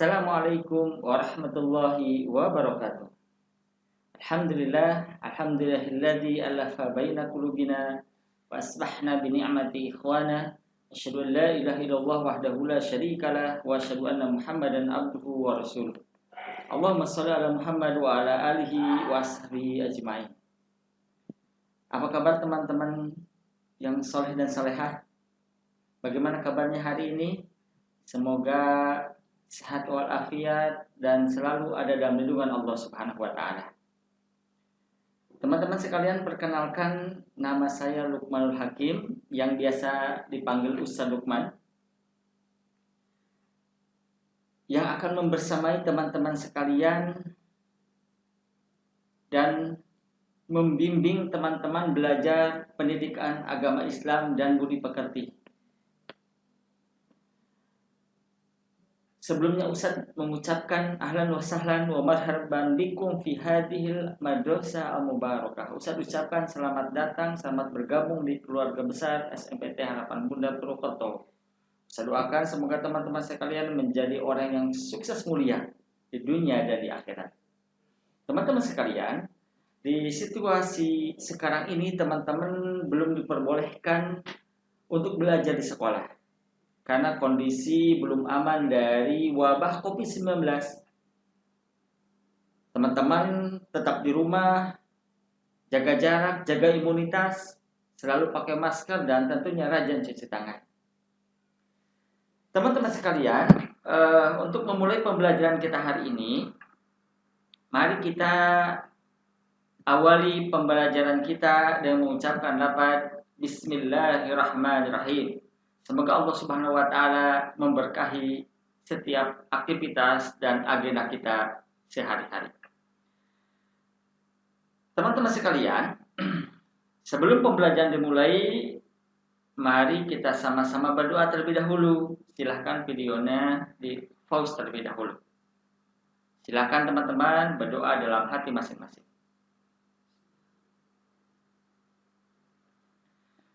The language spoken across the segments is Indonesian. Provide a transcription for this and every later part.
Assalamualaikum warahmatullahi wabarakatuh. Alhamdulillahilladzi alafa baina qulubina wa asbahna bi ni'mati ikhwana. Asyhadu an la ilaha illallah wahdahu la syarikalah wa asyhadu anna Muhammadan abduhu wa rasuluh. Allahumma shalli ala Muhammad wa ala alihi wa sahbihi ajmain. Apa kabar teman-teman yang soleh dan salehah? Bagaimana kabarnya hari ini? Semoga sehat walafiat dan selalu ada dalam lindungan Allah Subhanahu wa taala. Teman-teman sekalian, perkenalkan, nama saya Lukmanul Hakim yang biasa dipanggil Ustaz Lukman, yang akan membersamai teman-teman sekalian dan membimbing teman-teman belajar pendidikan agama Islam dan budi pekerti. Sebelumnya Ustaz mengucapkan ahlan wa sahlan wa marhaban bikum fi hadhil madrasah al-mubarakah. Ustaz ucapkan selamat datang, selamat bergabung di keluarga besar SMPT Harapan Bunda Purwokerto. Saya doakan semoga teman-teman sekalian menjadi orang yang sukses mulia di dunia dan di akhirat. Teman-teman sekalian, di situasi sekarang ini teman-teman belum diperbolehkan untuk belajar di sekolah karena kondisi belum aman dari wabah COVID-19. Teman-teman tetap di rumah, jaga jarak, jaga imunitas, selalu pakai masker, dan tentunya rajin cuci tangan. Teman-teman sekalian, untuk memulai pembelajaran kita hari ini, mari kita awali pembelajaran kita dengan mengucapkan lafaz Bismillahirrahmanirrahim. Semoga Allah Subhanahu wa taala memberkahi setiap aktivitas dan agenda kita sehari-hari. Teman-teman sekalian, sebelum pembelajaran dimulai, mari kita sama-sama berdoa terlebih dahulu. Silahkan videonya di pause terlebih dahulu. Silahkan teman-teman berdoa dalam hati masing-masing.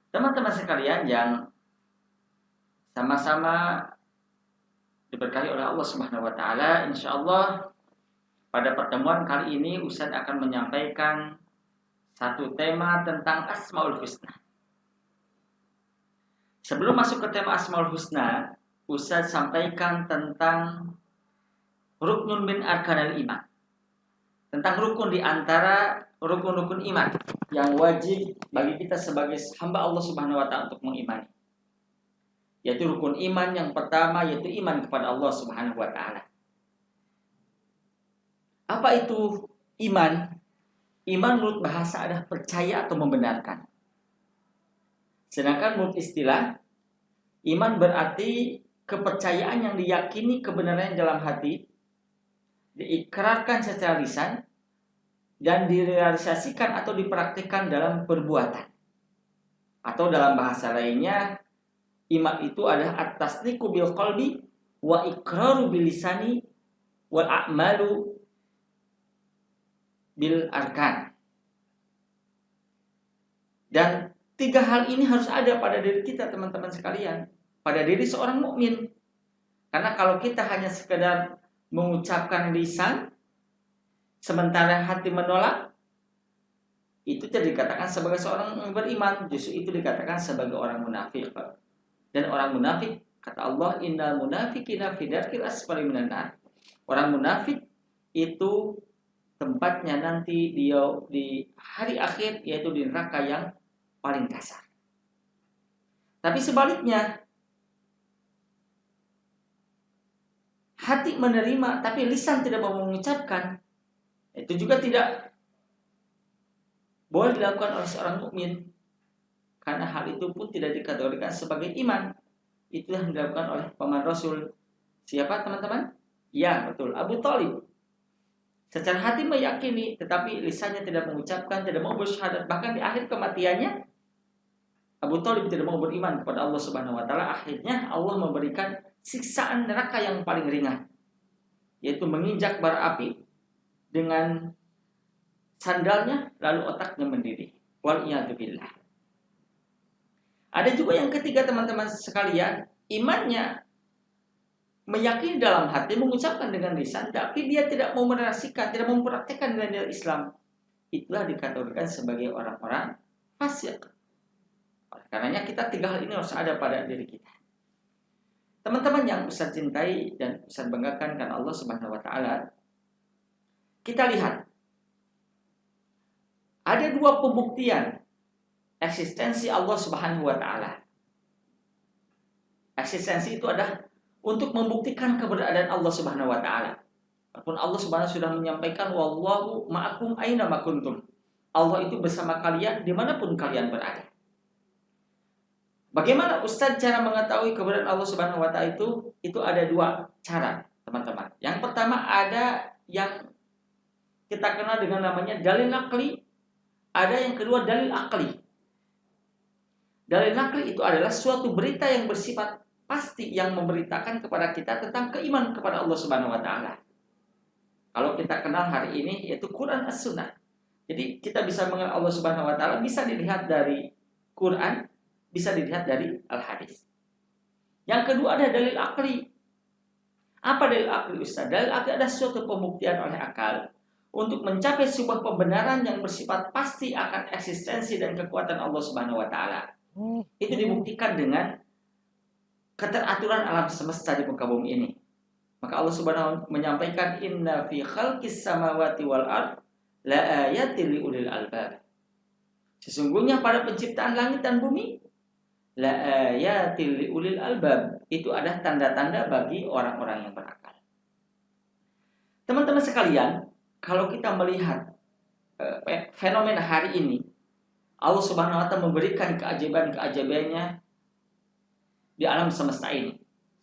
Teman-teman sekalian yang sama-sama diberkahi oleh Allah Subhanahu wa taala, insyaallah pada pertemuan kali ini Ustaz akan menyampaikan satu tema tentang Asmaul Husna. Sebelum masuk ke tema Asmaul Husna, Ustaz sampaikan tentang ruknun min arkanil iman. Tentang rukun di antara rukun-rukun iman yang wajib bagi kita sebagai hamba Allah Subhanahu wa taala untuk mengimani. Yaitu rukun iman yang pertama, yaitu iman kepada Allah Subhanahu wa taala. Apa itu iman? Iman menurut bahasa adalah percaya atau membenarkan. Sedangkan menurut istilah, iman berarti kepercayaan yang diyakini kebenarannya dalam hati, diikrarkan secara lisan, dan direalisasikan atau dipraktikkan dalam perbuatan. Atau dalam bahasa lainnya, iman itu adalah at-tasdiqu bil qalbi wa iqraru bil lisani wal a'malu bil arkan. Dan tiga hal ini harus ada pada diri kita, teman-teman sekalian, pada diri seorang mukmin. Karena kalau kita hanya sekedar mengucapkan lisan sementara hati menolak, itu tidak dikatakan sebagai seorang yang beriman, justru itu dikatakan sebagai orang munafik. Dan orang munafik, kata Allah, innal munafiqina fi darkil asfali minan nar. Orang munafik itu tempatnya nanti dia di hari akhir, yaitu di neraka yang paling kasar. Tapi sebaliknya, hati menerima tapi lisan tidak mau mengucapkan, itu juga tidak boleh dilakukan oleh seorang mukmin. Karena hal itu pun tidak dikategorikan sebagai iman. Itu yang dilakukan oleh paman Rasul. Siapa teman-teman? Ya, betul, Abu Thalib. Secara hati meyakini, tetapi lisannya tidak mengucapkan, tidak mau bersyahadat. Bahkan di akhir kematiannya, Abu Thalib tidak mau beriman kepada Allah Subhanahu wa taala. Akhirnya Allah memberikan siksaan neraka yang paling ringan, yaitu menginjak bara api dengan sandalnya, lalu otaknya mendidih. Wal iyadu billah. Ada juga yang ketiga, teman-teman sekalian, imannya meyakini dalam hati, mengucapkan dengan lisan, tapi dia tidak mau menarasikan, tidak mempraktekkan nilai-nilai Islam, itulah dikategorikan sebagai orang-orang fasik. Oleh karenanya kita 3 hal ini harus ada pada diri kita. Teman-teman yang Ustaz cintai dan Ustaz banggakan karena Allah Subhanahu wa taala, kita lihat ada 2 pembuktian eksistensi Allah Subhanahu wa taala. Eksistensi itu adalah untuk membuktikan keberadaan Allah Subhanahu wa taala. Walaupun Allah Subhanahu sudah menyampaikan wallahu ma'akum aina ma kuntum. Allah itu bersama kalian dimanapun kalian berada. Bagaimana Ustaz cara mengetahui keberadaan Allah Subhanahu wa taala itu? Itu ada 2 cara, teman-teman. Yang pertama ada yang kita kenal dengan namanya dalil naqli, ada yang kedua dalil akli. Dalil naqli itu adalah suatu berita yang bersifat pasti yang memberitakan kepada kita tentang keimanan kepada Allah Subhanahu wa taala. Kalau kita kenal hari ini yaitu Quran as-Sunnah. Jadi kita bisa mengenal Allah Subhanahu wa taala bisa dilihat dari Quran, bisa dilihat dari Al-Hadis. Yang kedua ada dalil akli. Apa dalil akli, Ustaz? Dalil akli adalah suatu pembuktian oleh akal untuk mencapai sebuah pembenaran yang bersifat pasti akan eksistensi dan kekuatan Allah Subhanahu wa taala. Itu dibuktikan dengan keteraturan alam semesta di muka bumi ini. Maka Allah Subhanahu wa taala menyampaikan inna fi khalqis samawati wal ard la ayatil liulil albab. Sesungguhnya pada penciptaan langit dan bumi la ayatil liulil albab, itu ada tanda-tanda bagi orang-orang yang berakal. Teman-teman sekalian, kalau kita melihat fenomena hari ini, Allah Subhanahu wa taala memberikan keajaiban-keajaibannya di alam semesta ini.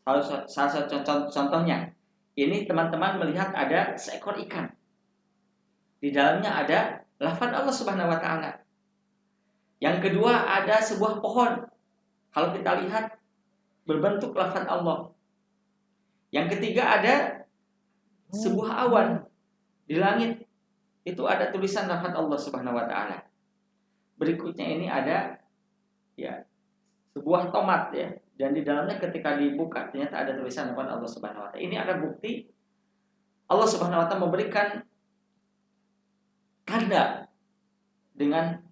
Salah satu contohnya, ini teman-teman melihat ada seekor ikan. Di dalamnya ada lafaz Allah Subhanahu wa taala. Yang kedua ada sebuah pohon. Kalau kita lihat berbentuk lafaz Allah. Yang ketiga ada sebuah awan di langit. Itu ada tulisan lafaz Allah Subhanahu wa taala. Berikutnya ini ada sebuah tomat ya. Dan di dalamnya ketika dibuka ternyata ada tulisan lafaz Allah Subhanahu wa taala. Ini ada bukti Allah Subhanahu wa taala memberikan tanda dengan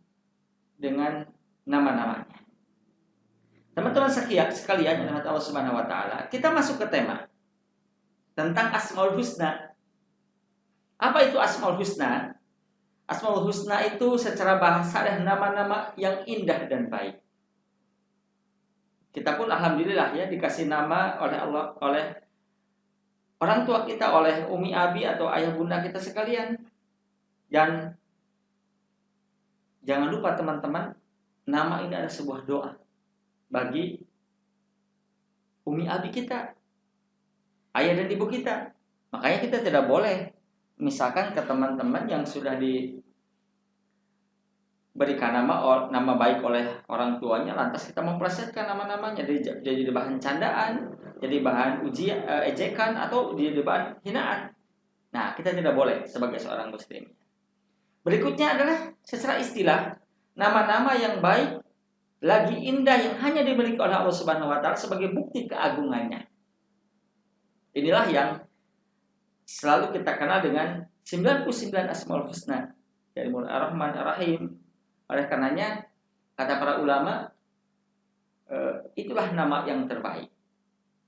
nama-namanya. Teman-teman sekalian yang Allah Subhanahu wa taala, kita masuk ke tema tentang Asmaul Husna. Apa itu Asmaul Husna? Asmaul Husna itu secara bahasa adalah nama-nama yang indah dan baik. Kita pun alhamdulillah ya dikasih nama oleh Allah, oleh orang tua kita, oleh umi abi atau ayah bunda kita sekalian. Dan jangan lupa teman-teman, nama ini adalah sebuah doa bagi umi abi kita, ayah dan ibu kita. Makanya kita tidak boleh misalkan ke teman-teman yang sudah diberikan nama baik oleh orang tuanya, lantas kita memplesetkan nama-namanya jadi bahan candaan, jadi bahan ujian, ejekan, atau jadi bahan hinaan. Nah, kita tidak boleh sebagai seorang muslim. Berikutnya adalah secara istilah, nama-nama yang baik lagi indah yang hanya dimiliki oleh Allah Subhanahu wa taala sebagai bukti keagungannya. Inilah yang selalu kita kenal dengan 99 Asmaul Husna dari mulai Ar-Rahman Ar-Rahim. Oleh karenanya kata para ulama, itulah nama yang terbaik.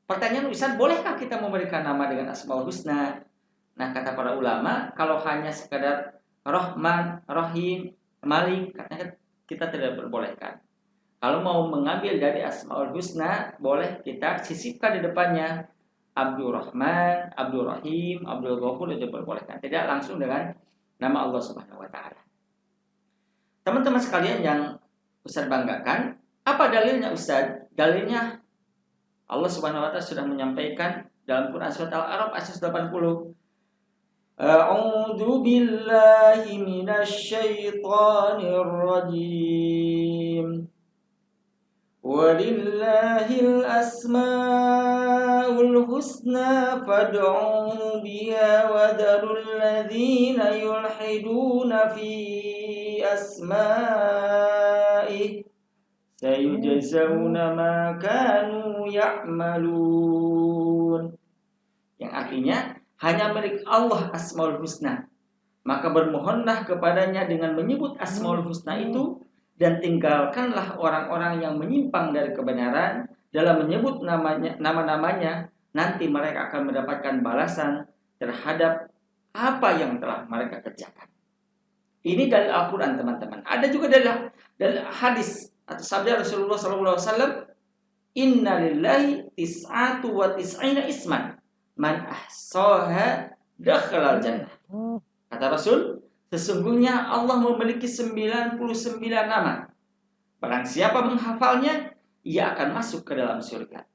Pertanyaan Ustaz, bolehkah kita memberikan nama dengan Asmaul Husna? Nah, kata para ulama, kalau hanya sekadar Rahman, Rahim, Malik, katanya kita tidak diperbolehkan. Kalau mau mengambil dari Asmaul Husna, boleh kita sisipkan di depannya Abdul Rahman, Abdul Rahim, Abdul Ghafur, itu diperbolehkan. Tidak langsung dengan nama Allah Subhanahu wa taala. Teman-teman sekalian yang Ustaz banggakan, apa dalilnya Ustaz? Dalilnya Allah Subhanahu wa taala sudah menyampaikan dalam Quran surat Al-A'raf ayat 80. A'udzu billahi minasy syaithanir rajim. Walillahil asmaul husna fad'uhu biha wa dharul ladzina yulhiduna fi asma'i sayujzauna ma kanu ya'malun. Yang artinya hanya milik Allah Asmaul Husna. Maka bermohonlah kepadanya dengan menyebut Asmaul Husna itu, dan tinggalkanlah orang-orang yang menyimpang dari kebenaran dalam menyebut nama-namanya. Nanti mereka akan mendapatkan balasan terhadap apa yang telah mereka kerjakan. Ini dari Al-Quran, teman-teman. Ada juga dari hadis atau sabda Rasulullah SAW. Inna lillahi tis'atu wa tis'ina isman, man ahsaha dakhalal jannah. Kata Rasul, sesungguhnya Allah memiliki 99 nama. Barang siapa menghafalnya, ia akan masuk ke dalam surga.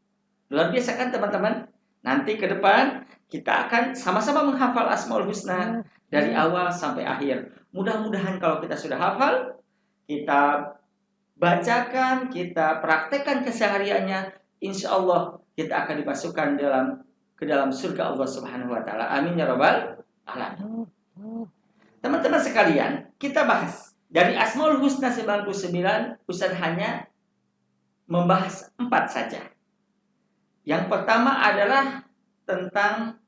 Luar biasa kan, teman-teman? Nanti ke depan kita akan sama-sama menghafal Asmaul Husna dari awal sampai akhir. Mudah-mudahan kalau kita sudah hafal, kita bacakan, kita praktekkan kesehariannya, insya Allah kita akan dimasukkan ke dalam surga Allah Subhanahu wa taala. Amin ya rabbal alamin. Teman-teman sekalian, kita bahas dari Asmaul Husna 99, Ustaz hanya membahas 4 saja. Yang pertama adalah tentang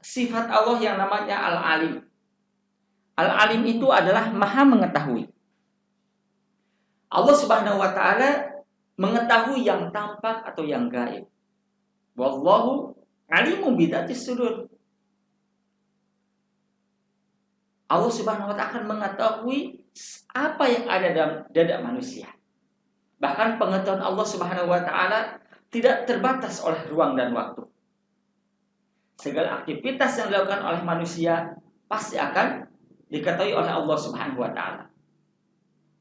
sifat Allah yang namanya Al-Alim. Al-Alim itu adalah Maha mengetahui. Allah Subhanahu wa taala mengetahui yang tampak atau yang gaib. Wallahu alimun bidzatis sudur. Allah Subhanahu wa taala akan mengetahui apa yang ada dalam dada manusia. Bahkan pengetahuan Allah Subhanahu wa taala tidak terbatas oleh ruang dan waktu. Segala aktivitas yang dilakukan oleh manusia pasti akan diketahui oleh Allah Subhanahu wa taala.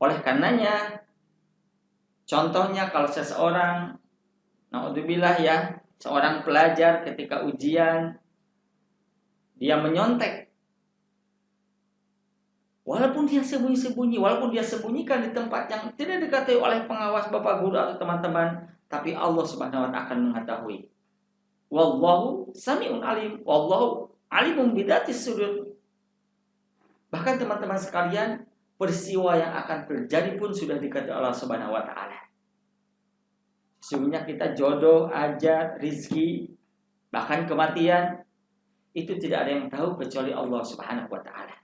Oleh karenanya, contohnya kalau seseorang, naudzubillah ya, seorang pelajar ketika ujian dia menyontek, walaupun dia sembunyi-sembunyi, walaupun dia sembunyikan di tempat yang tidak diketahui oleh pengawas bapak guru atau teman-teman, tapi Allah Subhanahu wa taala akan mengetahui. Wallahu sami'un alim, wallahu alimun bidzatis sudur. Bahkan teman-teman sekalian, peristiwa yang akan terjadi pun sudah diketahui Allah Subhanahu wa taala. Sesungguhnya kita jodoh, ajal, rizki, bahkan kematian, itu tidak ada yang tahu kecuali Allah Subhanahu wa taala.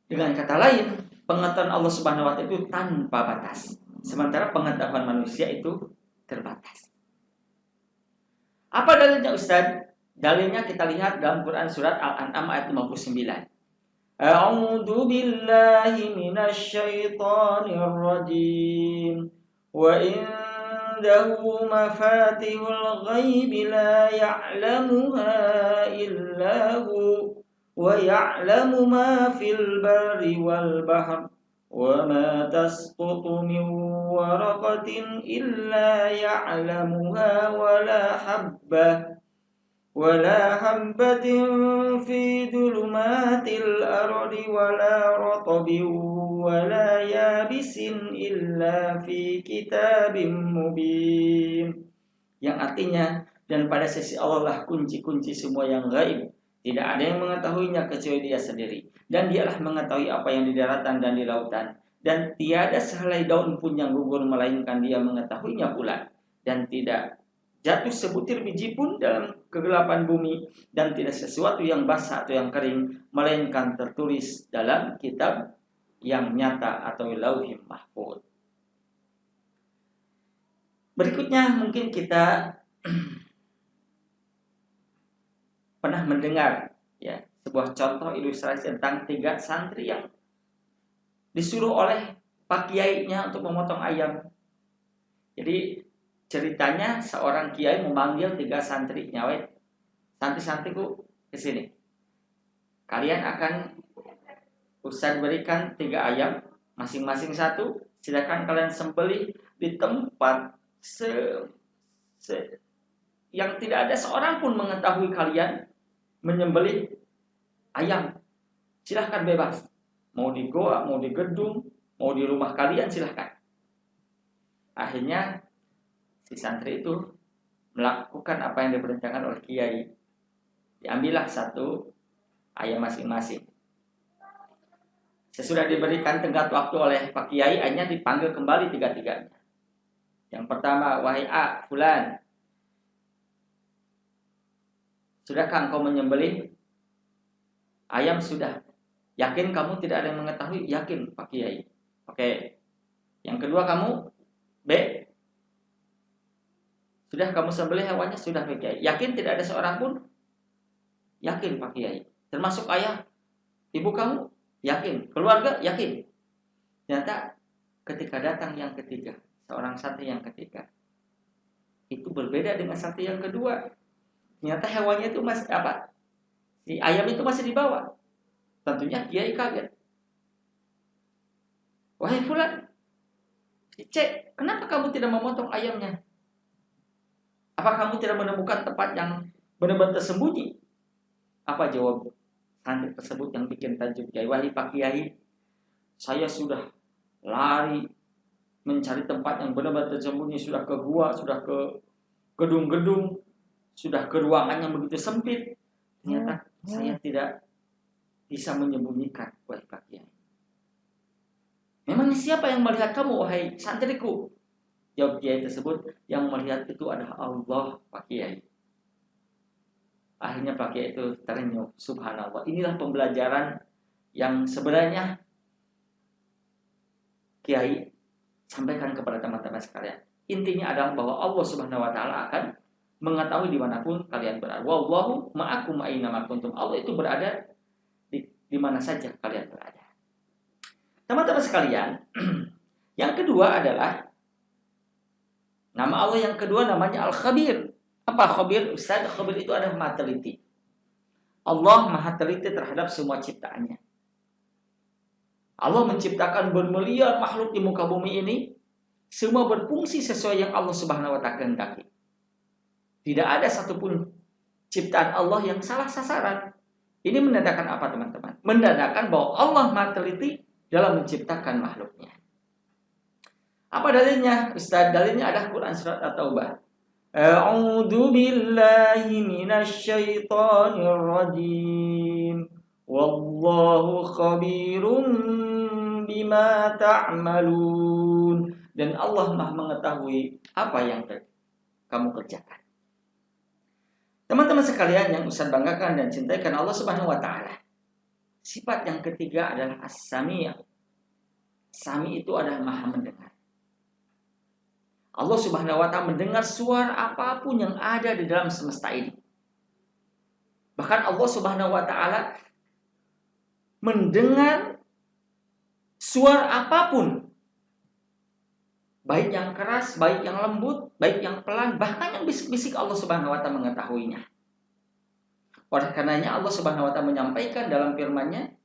Dengan kata lain, pengetahuan Allah Subhanahu wa taala itu tanpa batas, sementara pengetahuan manusia itu terbatas. Apa dalilnya, Ustaz? Dalilnya kita lihat dalam Quran surat Al-An'am ayat 59. A'udzu billahi minasy syaithanir rajim. Wa indahu mafatihul ghaib la ya'lamuha illa hu. وَيَعْلَمُ مَا فِي الْبَرِّ وَالْبَحْرِ وَمَا تَسْقُطُ مِنْ وَرَقَةٍ إِلَّا يَعْلَمُهَا وَلَا حَبَّةٍ فِي ظُلُمَاتِ الْأَرْضِ وَلَا رَطْبٍ وَلَا يَابِسٍ إِلَّا فِي كِتَابٍ مُبِينٍ. Yang artinya, dan pada sisi Allah lah kunci-kunci semua yang gaib. Tidak ada yang mengetahuinya kecuali Dia sendiri. Dan Dialah mengetahui apa yang di daratan dan di lautan. Dan tiada sehelai daun pun yang gugur melainkan Dia mengetahuinya pula. Dan tidak jatuh sebutir biji pun dalam kegelapan bumi. Dan tidak sesuatu yang basah atau yang kering melainkan tertulis dalam kitab yang nyata atau Lauhul Mahfuz. Berikutnya mungkin kita pernah mendengar ya sebuah contoh ilustrasi tentang 3 santri yang disuruh oleh pak kiainya untuk memotong ayam. Jadi ceritanya seorang kiai memanggil 3 santrinya, "Wait, santri-santriku ke sini. Kalian akan Ustaz berikan 3 ayam, masing-masing 1. Silakan kalian sembelih di tempat yang tidak ada seorang pun mengetahui kalian menyembelih ayam. Silahkan bebas. Mau di goa, mau di gedung, mau di rumah kalian silahkan." Akhirnya si santri itu melakukan apa yang diperintahkan oleh kiai. Diambillah 1 ayam masing-masing. Sesudah diberikan tenggat waktu oleh pak kiai, akhirnya dipanggil kembali 3-3-nya. Yang pertama, "Wahai A, fulan, Sudahkah engkau menyembelih ayam? Sudah. Yakin kamu tidak ada yang mengetahui? Yakin, Pak Kiai. Oke. Yang kedua kamu B. Sudah kamu sembelih hewannya? Sudah, Pak Kiai. Yakin tidak ada seorang pun? Yakin, Pak Kiai. Termasuk ayah, ibu kamu? Yakin. Keluarga? Yakin. Ternyata ketika datang yang ketiga, seorang santri yang ketiga, itu berbeda dengan santri yang kedua. Ternyata hewannya itu masih apa? Si ayam itu masih dibawa. Tentunya Kiai kaget. Wahai fulan, cek, kenapa kamu tidak memotong ayamnya? Apa kamu tidak menemukan tempat yang benar-benar tersembunyi? Apa jawab santri tersebut yang bikin tajuk Kiai? Wahai Pak Kiai, saya sudah lari mencari tempat yang benar-benar tersembunyi, sudah ke gua, sudah ke gedung-gedung, sudah ke ruangan yang begitu sempit. Ternyata saya tidak bisa menyembunyikan, wahai Pak Kiai. Memang siapa yang melihat kamu, wahai santriku? Jawab Kiai tersebut, yang melihat itu adalah Allah, Pak Kiai. Akhirnya Pak Kiai itu terenyuh, subhanallah. Inilah pembelajaran yang sebenarnya Kiai sampaikan kepada teman-teman sekalian. Intinya adalah bahwa Allah Subhanahu wa taala akan mengetahui dimanapun kalian berada. Wallahu ma'akum aina ma kuntum. Allah itu berada di mana saja kalian berada. Teman-teman sekalian, yang kedua adalah nama Allah yang kedua namanya Al-Khabir. Apa Khabir? Ustaz, Khabir itu adalah Maha Teliti. Allah Maha Teliti terhadap semua ciptaannya. Allah menciptakan bermiliar makhluk di muka bumi ini, semua berfungsi sesuai yang Allah Subhanahu wa taala kehendaki. Tidak ada satupun ciptaan Allah yang salah sasaran. Ini menandakan apa, teman-teman? Menandakan bahwa Allah Maha Teliti dalam menciptakan makhluknya. Apa dalilnya? Ustaz, dalilnya ada Quran surat At-Taubah. A'udzu billahi minasyaitonir rajim. Wallahu khabirum bima ta'malun. Dan Allah Maha mengetahui apa yang kamu kerjakan. Teman-teman sekalian yang Ustaz banggakan dan cintaikan Allah Subhanahu wa taala. Sifat yang ketiga adalah As-Sami'. Sami itu adalah Maha mendengar. Allah Subhanahu wa taala mendengar suara apapun yang ada di dalam semesta ini. Bahkan Allah Subhanahu wa taala mendengar suara apapun, baik yang keras, baik yang lembut, baik yang pelan, bahkan yang bisik-bisik Allah Subhanahu wa taala mengetahuinya. Oleh karenanya Allah Subhanahu wa taala menyampaikan dalam firman-Nya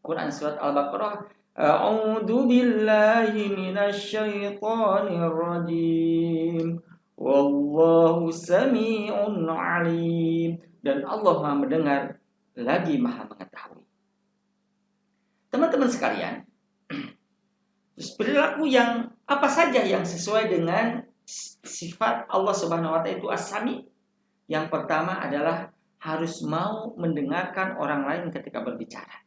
Quran surat Al-Baqarah, A'udzu billahi minasyaitonir rajim. Wallahu samii'un 'alim. Dan Allah Maha mendengar lagi Maha mengetahui. Teman-teman sekalian, perilaku yang apa saja yang sesuai dengan sifat Allah Subhanahu wa taala itu As-Sami'. Yang pertama adalah harus mau mendengarkan orang lain ketika berbicara.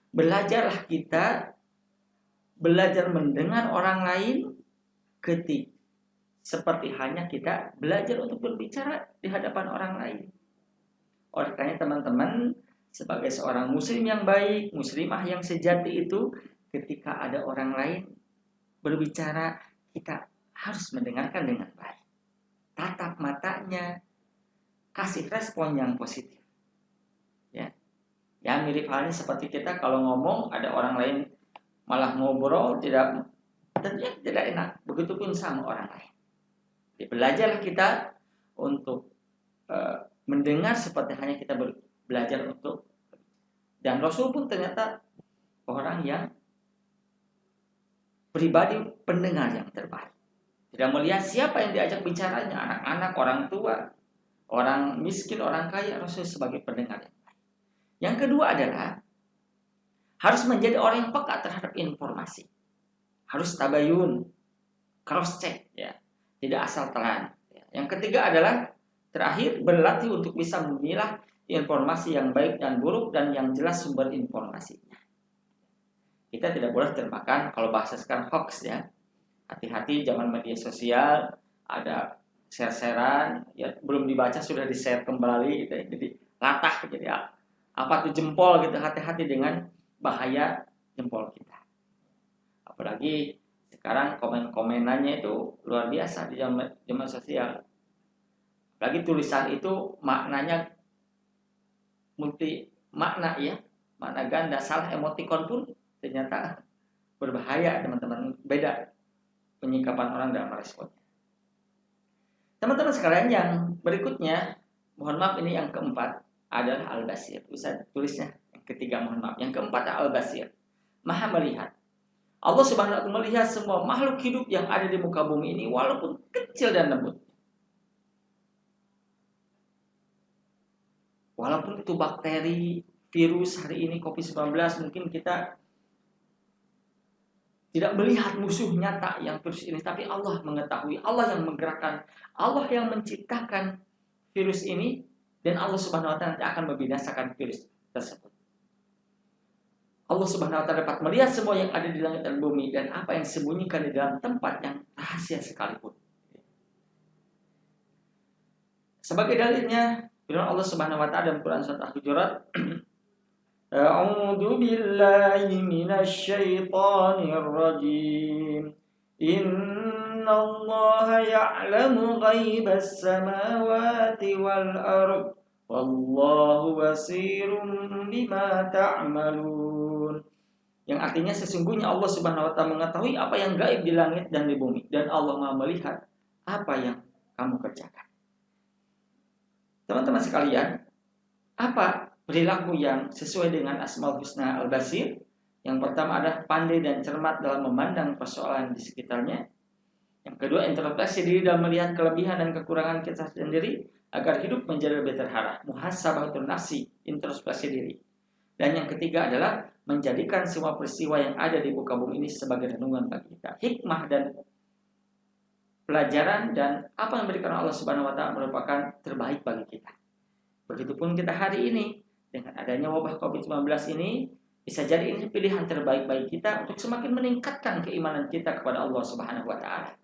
Belajarlah kita belajar mendengar orang lain ketika seperti halnya kita belajar untuk berbicara di hadapan orang lain. Oleh karena teman-teman, sebagai seorang muslim yang baik, muslimah yang sejati itu, ketika ada orang lain berbicara, kita harus mendengarkan dengan baik. Tatap matanya, kasih respon yang positif. Ya, mirip halnya seperti kita kalau ngomong ada orang lain malah ngobrol tentunya tidak enak. Begitupun sama orang lain. Jadi, belajarlah kita untuk mendengar seperti hanya kita belajar untuk. Dan Rasul pun ternyata orang yang pribadi pendengar yang terbaik. Tidak melihat siapa yang diajak bicaranya, anak-anak, orang tua, orang miskin, orang kaya, Rasul sebagai pendengar yang baik. Yang kedua adalah harus menjadi orang yang peka terhadap informasi. Harus tabayun, cross check, ya, tidak asal telan. Yang ketiga adalah terakhir berlatih untuk bisa memilah informasi yang baik dan buruk dan yang jelas sumber informasinya. Kita tidak boleh termakan kalau bahasa sekarang hoax, ya. Hati-hati zaman media sosial ada share-sharean, ya belum dibaca sudah di-share kembali gitu ya. Jadi latah jadi apa tuh jempol gitu, hati-hati dengan bahaya jempol kita. Apalagi sekarang komen-komenannya itu luar biasa di zaman sosial. Apalagi tulisan itu maknanya multi makna ya, makna ganda, salah emotikon pun ternyata berbahaya teman-teman, beda penyikapan orang dalam meresponnya. Teman-teman sekalian yang berikutnya, mohon maaf ini yang keempat adalah Al-Basir. Bisa tulisnya yang ketiga, mohon maaf. Yang keempat Al-Basir, Maha melihat. Allah Subhanahu wa taala melihat semua makhluk hidup yang ada di muka bumi ini walaupun kecil dan lembut. Walaupun itu bakteri, virus hari ini COVID-19 mungkin kita tidak melihat musuh nyata yang virus ini, tapi Allah mengetahui, Allah yang menggerakkan, Allah yang menciptakan virus ini, dan Allah Subhanahu wa taala akan membinasakan virus tersebut. Allah Subhanahu wa taala dapat melihat semua yang ada di langit dan bumi dan apa yang disembunyikan di dalam tempat yang rahasia sekalipun. Sebagai dalilnya, firman Allah Subhanahu wa taala dalam Quran surat Al-Hujurat, A'udzu billahi minasy syaithanir rajim. Innallaha ya'lamu ghaibas samawati wal ardh wallahu basirun bima ta'malun. Yang artinya sesungguhnya Allah Subhanahu wa taala mengetahui apa yang gaib di langit dan di bumi, dan Allah Maha melihat apa yang kamu kerjakan. Teman-teman sekalian, apa perilaku yang sesuai dengan Asmaul Husna Al-Basir? Yang pertama adalah pandai dan cermat dalam memandang persoalan di sekitarnya. Yang kedua, introspeksi diri dan melihat kelebihan dan kekurangan kita sendiri agar hidup menjadi lebih terarah. Muhasabatul nafsi, introspeksi diri. Dan yang ketiga adalah menjadikan semua peristiwa yang ada di muka bumi ini sebagai renungan bagi kita. Hikmah dan pelajaran dan apa yang diberikan Allah Subhanahu wa taala merupakan terbaik bagi kita. Begitupun kita hari ini dengan adanya wabah COVID-19 ini bisa jadi ini pilihan terbaik bagi kita untuk semakin meningkatkan keimanan kita kepada Allah Subhanahu wa taala.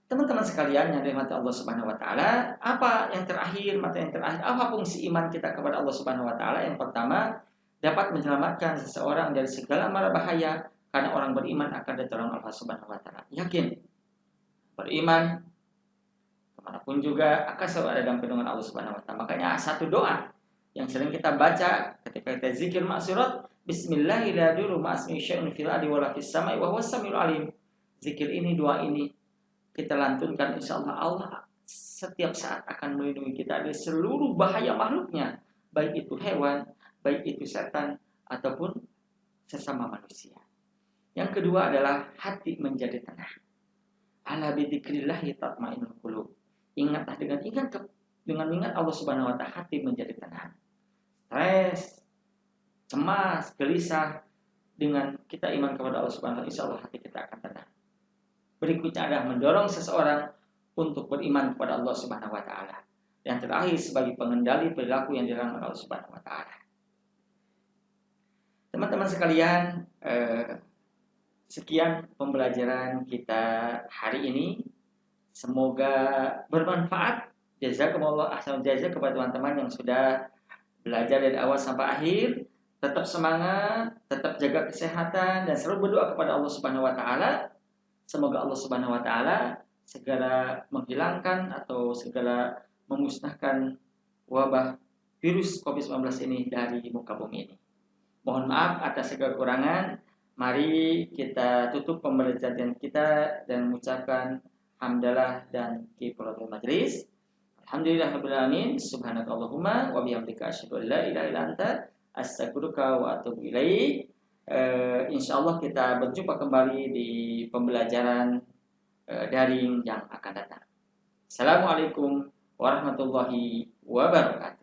Teman-teman sekalian yang dirahmati Allah Subhanahu wa taala, apa yang terakhir, apa fungsi iman kita kepada Allah Subhanahu wa taala? Yang pertama, dapat menyelamatkan seseorang dari segala mara bahaya karena orang beriman akan ditolong Allah Subhanahu wa taala. Yakin beriman kemanapun juga akan selalu ada dalam perlindungan Allah Subhanahu wa taala. Makanya satu doa yang sering kita baca ketika kita zikir maksurat, Bismillahirrahmanirrahim fil ardi wala fis samai wa huwas samiul alim. Zikir ini, doa ini kita lantunkan, insyaallah Allah setiap saat akan melindungi kita dari seluruh bahaya makhluknya, baik itu hewan, baik itu setan ataupun sesama manusia. Yang kedua adalah hati menjadi tenang. Ala bidzikrillahi tatmainnul qulub. Ingatlah dengan ingat Allah Subhanahu wa taala, hati menjadi tenang. Stres, cemas, gelisah, dengan kita iman kepada Allah Subhanahu wa taala, insyaallah hati kita akan tenang. Berikutnya adalah mendorong seseorang untuk beriman kepada Allah Subhanahu wa taala. Dan terakhir sebagai pengendali perilaku yang dilarang oleh Allah Subhanahu wa taala. Teman-teman sekalian, sekian pembelajaran kita hari ini. Semoga bermanfaat. Jazakumullah ahsanul jazaa kepada teman-teman yang sudah belajar dari awal sampai akhir. Tetap semangat, tetap jaga kesehatan dan selalu berdoa kepada Allah Subhanahu wa taala. Semoga Allah Subhanahu wa taala segera menghilangkan atau segera memusnahkan wabah virus COVID-19 ini dari muka bumi ini. Mohon maaf atas segala kekurangan. Mari kita tutup pembelajaran kita dan mengucapkan hamdalah dan kifaratul majlis. Alhamdulillahirabbil alamin. Subhanakallahumma wa bihamdika asyhadu an la ilaha illa anta astaghfiruka wa atubu ilaik. Insyaallah kita berjumpa kembali di pembelajaran daring yang akan datang. Assalamualaikum warahmatullahi wabarakatuh.